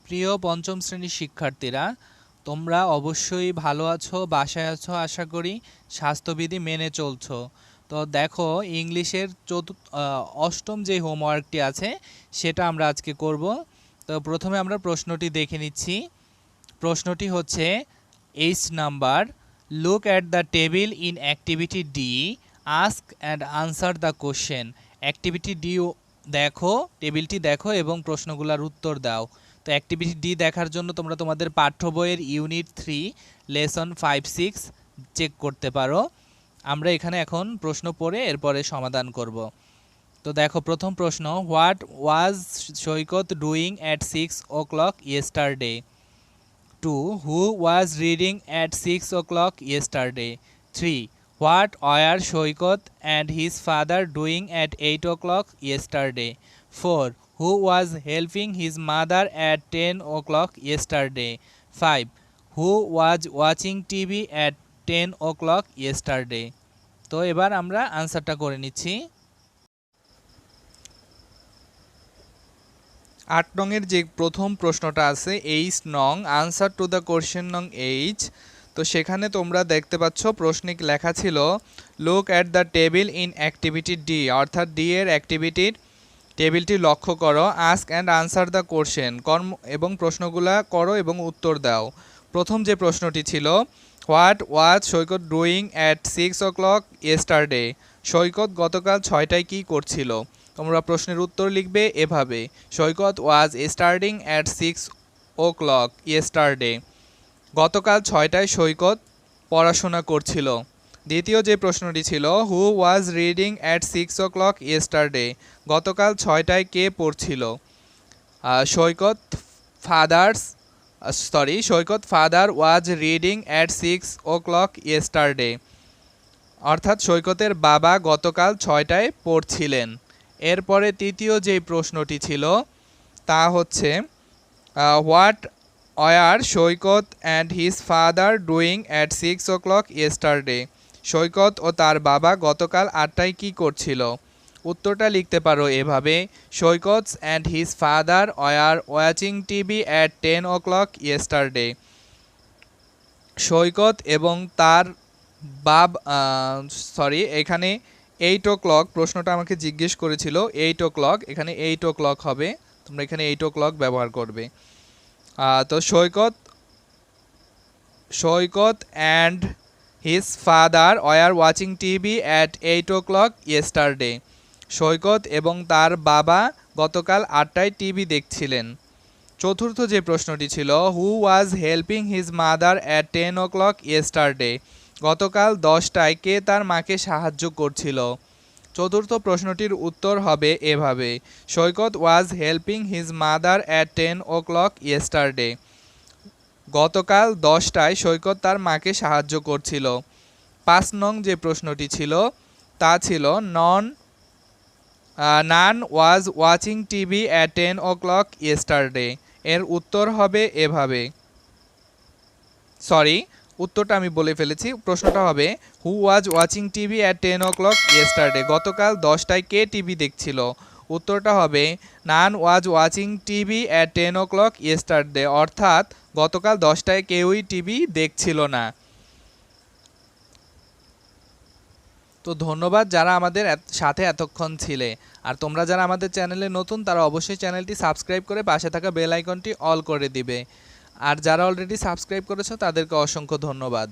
প্রিয় পঞ্চম শ্রেণীর শিক্ষার্থীরা, তোমরা অবশ্যই ভালো আছো, বাসায় আছো আশা করি, স্বাস্থ্যবিধি মেনে চলছো। তো দেখো, ইংলিশের অষ্টম যে হোমওয়ার্কটি আছে সেটা আমরা আজকে করব। তো প্রথমে আমরা প্রশ্নটি দেখে নিচ্ছি। প্রশ্নটি হচ্ছে H number, look at the table in activity D, ask and answer the question. Activity D দেখো, টেবিলটি দেখো এবং প্রশ্নগুলোর উত্তর দাও। তো অ্যাক্টিভিটি ডি দেখার জন্য তোমরা তোমাদের পাঠ্য বইয়ের ইউনিট 3 লেসন 5-6 চেক করতে পারো। আমরা এখানে এখন প্রশ্ন পড়ে এরপরে সমাধান করব। তো দেখো, প্রথম প্রশ্ন, what was Saikat doing at 6 o'clock yesterday? 2. Who was reading at 6 o'clock yesterday? 3. What were Shoykot and his father doing at 8 o'clock yesterday? 4. Who was helping his mother at 10 o'clock yesterday? 5. Who was watching TV at 10 o'clock yesterday? তো এবার আমরা আনসারটা করে নিচ্ছি। 8 নংয়ের যে প্রথম প্রশ্নটা আছে, এইচ নং, আনসার টু দ্য কোশ্চেন নং এইচ। তো সেখানে তোমরা দেখতে পাচ্ছ প্রশ্নে লেখা ছিল look at the table in activity D, অর্থাৎ ডি এর অ্যাক্টিভিটির টেবিলটি লক্ষ্য করো, ask and answer the question, কর্ম এবং প্রশ্নগুলা করো এবং উত্তর দাও। প্রথম যে প্রশ্নটি ছিল, what was Saikat doing at 6 o'clock yesterday? Saikat গতকাল 6টায় কী করছিল? তোমরা প্রশ্নের উত্তর লিখবে এভাবে, Saikat was starting at 6 o'clock yesterday। গতকাল 6টায় সৈকত পড়াশোনা করছিল। দ্বিতীয় যে প্রশ্নটি ছিল, who was reading at 6 o'clock yesterday? গতকাল 6টায় কে পড়ছিল? Saikat father was reading at 6 o'clock yesterday, অর্থাৎ সৈকতের বাবা গতকাল 6টায় পড়ছিলেন। এরপরে তৃতীয় যে প্রশ্নটি ছিল তা হচ্ছে, what were Saikat and his father doing at 6 o'clock yesterday? সৈকত ও তার বাবা গতকাল 8টায় কী করছিল? উত্তরটা লিখতে পারো এভাবে, Saikat and his father were watching TV at 10 o'clock yesterday। Saikat এবং তার এখানে 8 o'clock, প্রশ্নটা আমাকে জিজ্ঞেস করেছিল 8 o'clock, এখানে 8 o'clock হবে, তোমরা এখানে 8 o'clock ব্যবহার করবে। তো Saikat and his father were watching TV at 8 o'clock yesterday। Saikat এবং তার বাবা গতকাল 8টায় টিভি দেখছিলেন। চতুর্থ যে প্রশ্নটি ছিল, who was helping his mother at 10 o'clock yesterday? গতকাল 10টায় কে তার মাকে সাহায্য করছিল? চতুর্থ প্রশ্নটির উত্তর হবে এভাবে, Saikat was helping his mother at 10 o'clock yesterday। গতকাল 10টায় সৈকত তার মাকে সাহায্য করছিল। 5 নং যে প্রশ্নটি ছিল তা ছিল, none was watching TV at 10 o'clock yesterday। এর উত্তর হবে এভাবে, উত্তরটা আমি বলে ফেলেছি, প্রশ্নটা হবে, who was watching TV at 10 o'clock yesterday? গতকাল 10টায় কে টিভি দেখছিল? উত্তরটা হবে, none was watching TV at 10 o'clock yesterday, অর্থাৎ গতকাল 10টায় কেউই টিভি দেখছিল না। তো ধন্যবাদ যারা আমাদের সাথে এতক্ষণ ছিলে। আর তোমরা যারা আমাদের চ্যানেলে নতুন তারা অবশ্যই চ্যানেলটি সাবস্ক্রাইব করে পাশে থাকা বেল আইকনটি অল করে দিবে। আর যারা অলরেডি সাবস্ক্রাইব করেছো তাদেরকে অসংখ্য ধন্যবাদ।